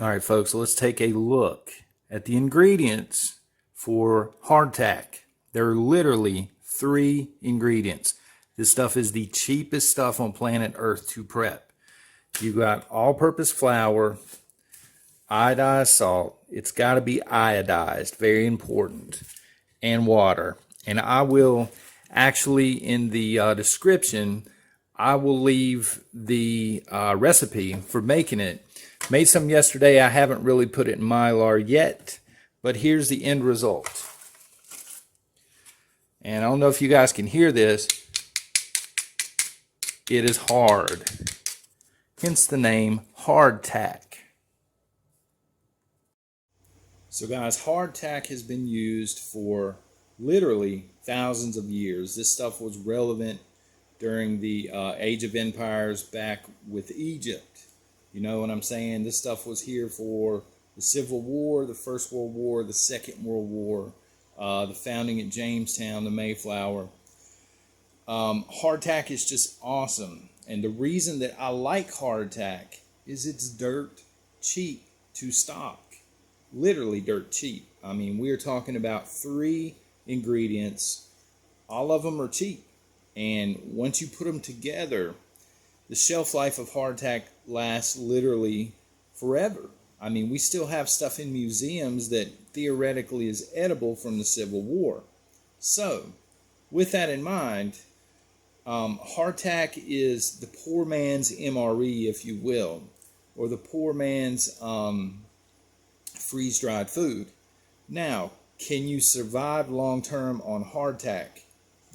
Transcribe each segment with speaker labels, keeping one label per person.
Speaker 1: All right, folks, let's take a look at the ingredients for hardtack. There are literally 3 ingredients. This stuff is the cheapest stuff on planet Earth to prep. You got all-purpose flour, iodized salt. It's got to be iodized, very important, and water. And I will actually, in the description, I will leave the recipe for making it. Made some yesterday. I haven't really put it in Mylar yet, but here's the end result. And I don't know if you guys can hear this. It is hard. Hence the name hardtack. So guys, hardtack has been used for literally thousands of years. This stuff was relevant during the Age of Empires back with Egypt. You know what I'm saying? This stuff was here for the Civil War, the First World War, the Second World War, the founding at Jamestown, the Mayflower. Hardtack is just awesome. And the reason that I like hardtack is it's dirt cheap to stock. Literally dirt cheap. I mean, we're talking about 3 ingredients. All of them are cheap. And once you put them together, the shelf life of hardtack lasts literally forever. I mean, we still have stuff in museums that theoretically is edible from the Civil War. So, with that in mind, hardtack is the poor man's MRE, if you will, or the poor man's freeze-dried food. Now, can you survive long-term on hardtack?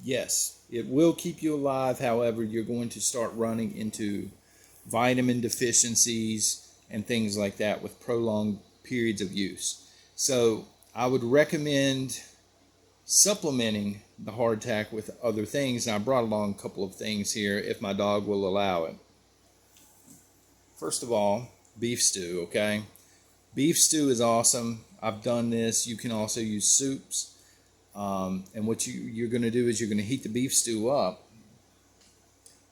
Speaker 1: Yes, it will keep you alive. However, you're going to start running into vitamin deficiencies and things like that with prolonged periods of use. So I would recommend supplementing the hardtack with other things. And I brought along a couple of things here if my dog will allow it. First of all, beef stew, okay? Beef stew is awesome. I've done this. You can also use soups. And what you're going to do is you're going to heat the beef stew up,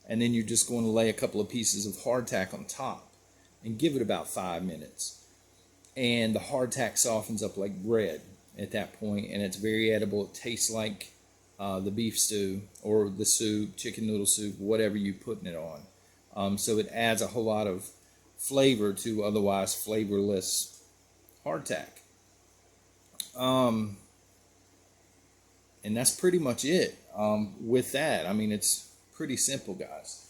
Speaker 1: and then you're just going to lay a couple of pieces of hardtack on top and give it about 5 minutes. And the hardtack softens up like bread at that point, and it's very edible. It tastes like the beef stew or the soup, chicken noodle soup, whatever you're putting it on. So it adds a whole lot of flavor to otherwise flavorless hardtack. And that's pretty much it with that. I mean, it's pretty simple, guys.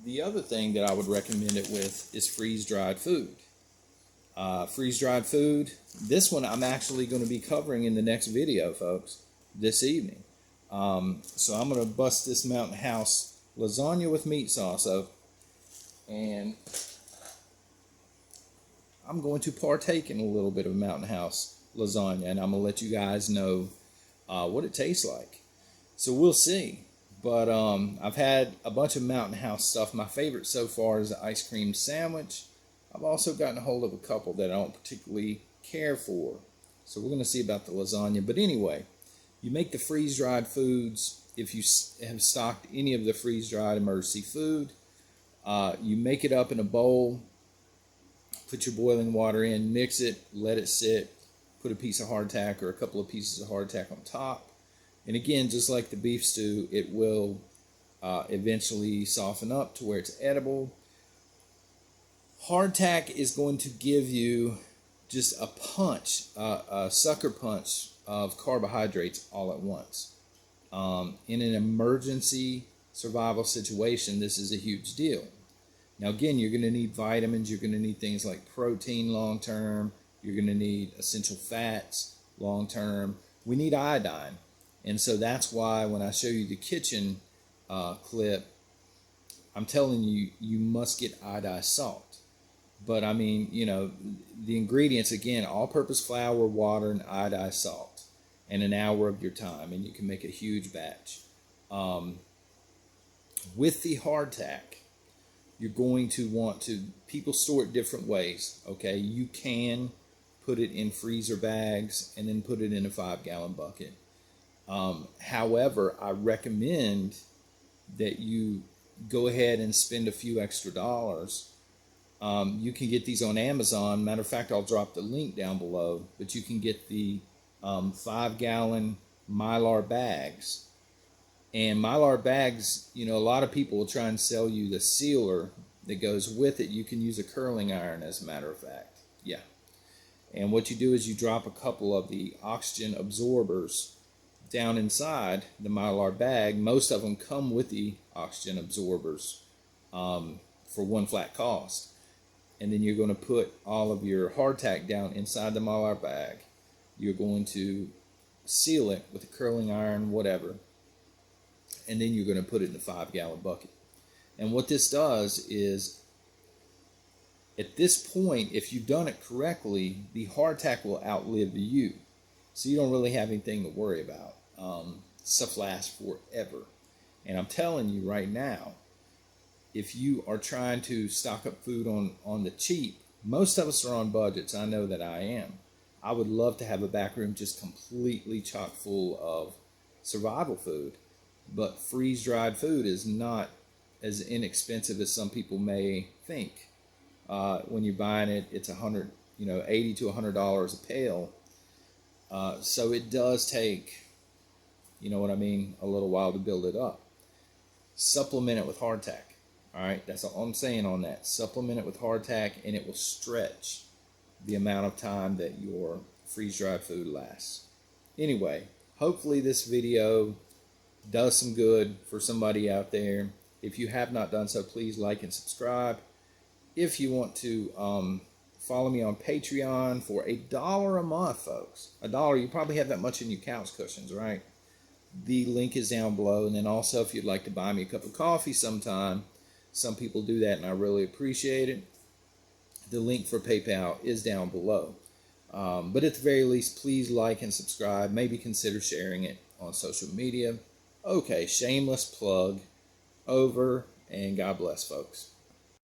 Speaker 1: The other thing that I would recommend it with is freeze-dried food. Freeze-dried food, this one I'm actually going to be covering in the next video, folks, this evening. So I'm going to bust this Mountain House lasagna with meat sauce up, and I'm going to partake in a little bit of Mountain House lasagna, and I'm going to let you guys know what it tastes like. So we'll see. But I've had a bunch of Mountain House stuff. My favorite so far is the ice cream sandwich. I've also gotten a hold of a couple that I don't particularly care for. So we're going to see about the lasagna. But anyway, you make the freeze-dried foods. If you have stocked any of the freeze-dried emergency food, you make it up in a bowl, put your boiling water in, mix it, let it sit, put a piece of hardtack or a couple of pieces of hardtack on top. And again, just like the beef stew, it will eventually soften up to where it's edible. Hardtack is going to give you just a punch, a sucker punch of carbohydrates all at once. In an emergency survival situation, this is a huge deal. Now again, you're going to need vitamins, you're going to need things like protein long term, you're going to need essential fats long term. We need iodine. And so that's why when I show you the kitchen clip, I'm telling you, you must get iodized salt. But I mean, you know, the ingredients, again, all-purpose flour, water, and iodized salt, and an hour of your time, and you can make a huge batch. With the hardtack, you're going to want to, people store it different ways, okay? You can put it in freezer bags and then put it in a 5-gallon bucket. However, I recommend that you go ahead and spend a few extra dollars You can get these on Amazon. Matter of fact, I'll drop the link down below. But you can get the 5-gallon Mylar bags. And Mylar bags, you know, a lot of people will try and sell you the sealer that goes with it. You can use a curling iron, as a matter of fact. Yeah. And what you do is you drop a couple of the oxygen absorbers down inside the Mylar bag. Most of them come with the oxygen absorbers for one flat cost. And then you're going to put all of your hardtack down inside the Mylar bag. You're going to seal it with a curling iron, whatever. And then you're going to put it in the 5-gallon bucket. And what this does is, at this point, if you've done it correctly, the hardtack will outlive you. So you don't really have anything to worry about. Stuff lasts forever. And I'm telling you right now, if you are trying to stock up food on the cheap, most of us are on budgets. I know that I am. I would love to have a back room just completely chock full of survival food. But freeze-dried food is not as inexpensive as some people may think. When you're buying it, it's $80 to $100 a pail. So it does take, you know what I mean, a little while to build it up. Supplement it with hardtack. All right, that's all I'm saying on that. Supplement it with hardtack, and it will stretch the amount of time that your freeze-dried food lasts. Anyway, hopefully this video does some good for somebody out there. If you have not done so, please like and subscribe. If you want to follow me on Patreon for $1 a month, folks. $1, you probably have that much in your couch cushions, right? The link is down below. And then also, if you'd like to buy me a cup of coffee sometime, some people do that, and I really appreciate it. The link for PayPal is down below. But at the very least, please like and subscribe. Maybe consider sharing it on social media. Okay, shameless plug over, and God bless, folks.